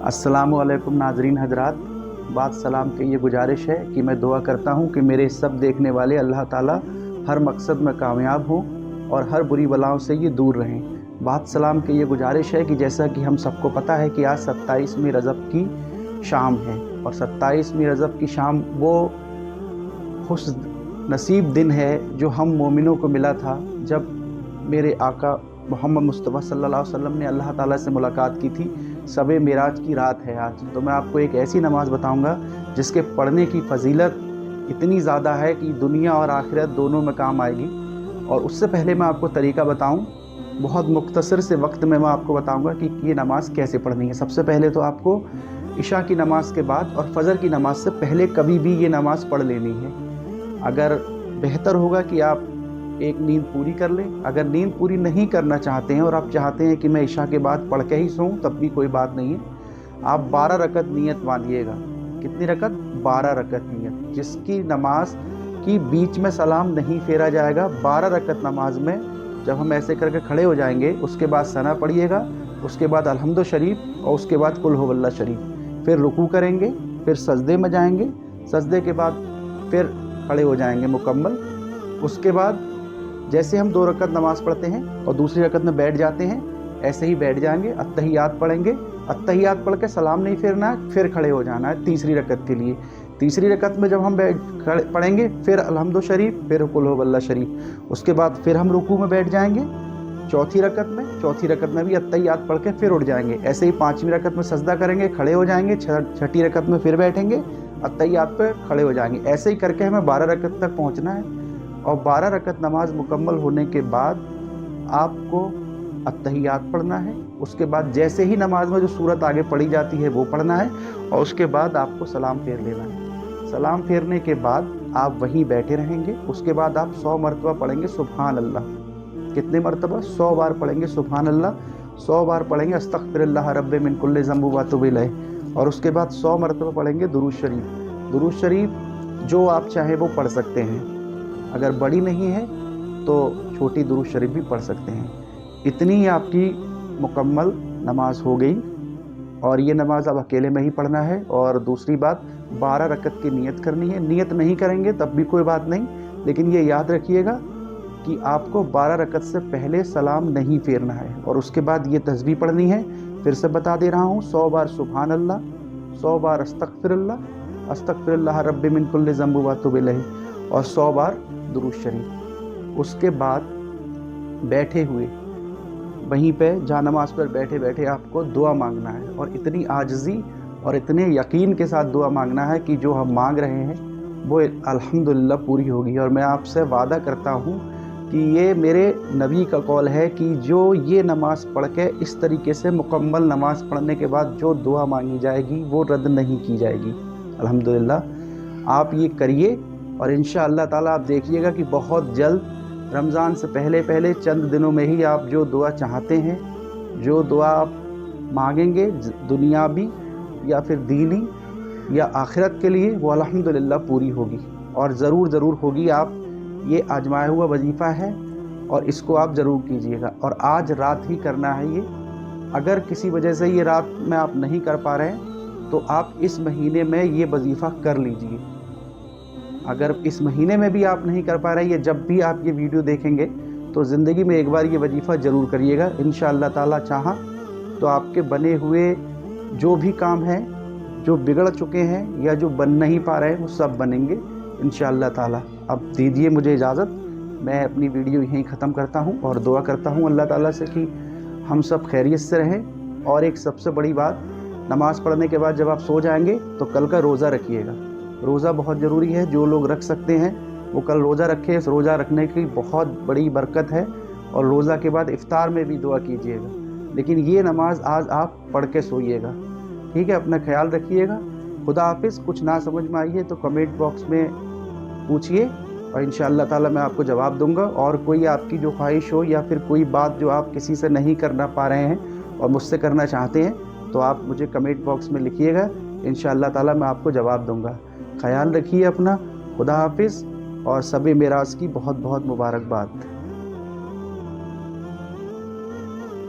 अस्सलामुअलैकुम नाजरीन हजरात, बात सलाम की ये गुजारिश है कि मैं दुआ करता हूँ कि मेरे सब देखने वाले अल्लाह ताला हर मकसद में कामयाब हों और हर बुरी बलाओं से ये दूर रहें। बात सलाम की ये गुजारिश है कि जैसा कि हम सबको पता है कि आज 27वीं रजब की शाम है और 27वीं रजब की शाम वो खुश नसीब दिन है जो हम मोमिनों को मिला था जब मेरे आका मोहम्मद मुस्तफ़ा सल्लल्लाहु अलैहि वसल्लम ने अल्लाह ताला से मुलाकात की थी। शब-ए मेराज की रात है आज। तो मैं आपको एक ऐसी नमाज़ बताऊंगा जिसके पढ़ने की फ़जीलत इतनी ज़्यादा है कि दुनिया और आखिरत दोनों में काम आएगी। और उससे पहले मैं आपको तरीका बताऊं, बहुत मुख्तसर से वक्त में मैं आपको बताऊंगा कि ये नमाज़ कैसे पढ़नी है। सबसे पहले तो आपको इशा की नमाज़ के बाद और फजर की नमाज़ से पहले कभी भी ये नमाज़ पढ़ लेनी है। अगर बेहतर होगा कि आप एक नींद पूरी कर लें। अगर नींद पूरी नहीं करना चाहते हैं और आप चाहते हैं कि मैं इशा के बाद पढ़ के ही सोऊं, तब भी कोई बात नहीं है। आप 12 रकत नियत बांधिएगा। कितनी रकत? 12 रकत नियत, जिसकी नमाज की बीच में सलाम नहीं फेरा जाएगा। 12 रकत नमाज में जब हम ऐसे करके खड़े हो जाएंगे, उसके बाद सना पढ़िएगा, उसके बाद अलहम्दु शरीफ और उसके बाद कुल हुवल्लाह शरीफ। फिर रुकू करेंगे, फिर सजदे में जाएंगे, सजदे के बाद फिर खड़े हो जाएंगे मुकम्मल। उसके बाद जैसे हम 2 रकत नमाज पढ़ते हैं और दूसरी रकत में बैठ जाते हैं, ऐसे ही बैठ जाएंगे। अत्तहियात पढ़ेंगे, अत्तहियात पढ़ के सलाम नहीं फेरना है, फिर खड़े हो जाना है तीसरी रकत के लिए। तीसरी रकत में जब हम पढ़ेंगे फिर अलहम्दु शरीफ, फिर कुल हुवल्लाह शरीफ। उसके बाद फिर हम रुकू में बैठ जाएंगे चौथी रकत में भी अत्तहियात पढ़ के फिर उठ जाएंगे। ऐसे ही 5वीं रकत में सजदा करेंगे, खड़े हो जाएंगे। छठी रकत में फिर बैठेंगे, अत्तहियात पे खड़े हो जाएंगे। ऐसे ही करके हमें 12 रकत तक पहुँचना है। और 12 रकत नमाज मुकम्मल होने के बाद आपको अत्तहियात पढ़ना है। उसके बाद जैसे ही नमाज में जो सूरत आगे पढ़ी जाती है वो पढ़ना है और उसके बाद आपको सलाम फेर लेना है। सलाम फेरने के बाद आप वहीं बैठे रहेंगे। उसके बाद आप 100 मरतबा पढ़ेंगे सुबहान अल्लाह। कितने मरतबा? 100 बार पढ़ेंगे सुबहान अल्लाह। 100 बार पढ़ेंगे अस्तगफिरुल्लाह रब्बी मिन कुल्लि ज़ंब व अतूबु इलैह। और उसके बाद 100 मरतबा पढ़ेंगे दुरूद शरीफ। दुरूद शरीफ जो आप चाहें वो पढ़ सकते हैं। अगर बड़ी नहीं है तो छोटी दुरूद शरीफ भी पढ़ सकते हैं। इतनी ही आपकी मुकम्मल नमाज हो गई। और ये नमाज अब अकेले में ही पढ़ना है। और दूसरी बात, 12 रकत की नियत करनी है। नियत नहीं करेंगे तब भी कोई बात नहीं, लेकिन ये याद रखिएगा कि आपको 12 रकत से पहले सलाम नहीं फेरना है। और उसके बाद ये तस्बीह पढ़नी है। फिर से बता दे रहा हूँ, 100 बार सुबहान अल्लाह, 100 बार अस्तगफिरुल्लाह रब्बी मिन कुल्लि ज़ंब व अतूबु इलैह और 100 बार दुरूद शरीफ। उसके बाद बैठे हुए वहीं पे जहाँ नमाज पर बैठे बैठे आपको दुआ मांगना है। और इतनी आजिज़ी और इतने यकीन के साथ दुआ मांगना है कि जो हम मांग रहे हैं वो अल्हम्दुलिल्लाह पूरी होगी। और मैं आपसे वादा करता हूँ कि ये मेरे नबी का कौल है कि जो ये नमाज़ पढ़ के इस तरीके से मुकम्मल नमाज़ पढ़ने के बाद जो दुआ मांगी जाएगी वो रद्द नहीं की जाएगी। अल्हम्दुलिल्लाह आप ये करिए और इंशाअल्लाह ताला आप देखिएगा कि बहुत जल्द रमज़ान से पहले चंद दिनों में ही आप जो दुआ चाहते हैं, जो दुआ आप मांगेंगे दुनियावी या फिर दीनी या आखिरत के लिए, वो अल्हम्दुलिल्लाह पूरी होगी। और ज़रूर होगी। आप ये आजमाया हुआ वजीफ़ा है और इसको आप ज़रूर कीजिएगा। और आज रात ही करना है ये। अगर किसी वजह से ये रात में आप नहीं कर पा रहे हैं तो आप इस महीने में ये वजीफ़ा कर लीजिए। अगर इस महीने में भी आप नहीं कर पा रहे हैं, जब भी आप ये वीडियो देखेंगे तो ज़िंदगी में एक बार ये वजीफ़ा ज़रूर करिएगा। इंशाअल्लाह ताला चाहा तो आपके बने हुए जो भी काम हैं, जो बिगड़ चुके हैं या जो बन नहीं पा रहे हैं, वो सब बनेंगे इंशाअल्लाह ताला। अब दीजिए मुझे इजाज़त, मैं अपनी वीडियो यहीं ख़त्म करता हूँ और दुआ करता हूँ अल्लाह ताला से कि हम सब खैरियत से रहें। और एक सबसे बड़ी बात, नमाज़ पढ़ने के बाद जब आप सो जाएंगे तो कल का रोज़ा रखिएगा। रोज़ा बहुत ज़रूरी है। जो लोग रख सकते हैं वो कल रोज़ा रखें। इस रोज़ा रखने की बहुत बड़ी बरकत है। और रोज़ा के बाद इफ्तार में भी दुआ कीजिएगा। लेकिन ये नमाज आज आप पढ़ के सोइएगा, ठीक है? अपना ख्याल रखिएगा। खुदा हाफिज़। कुछ ना समझ में आई है तो कमेंट बॉक्स में पूछिए और इंशाअल्लाह ताला मैं आपको जवाब दूंगा। और कोई आपकी जो ख्वाहिश हो या फिर कोई बात जो आप किसी से नहीं करना पा रहे हैं और मुझसे करना चाहते हैं तो आप मुझे कमेंट बॉक्स में लिखिएगा। इंशाअल्लाह ताला मैं आपको जवाब दूंगा। ख्याल रखिए अपना। खुदा हाफिज़ और शब-ए-मेराज की बहुत बहुत मुबारकबाद।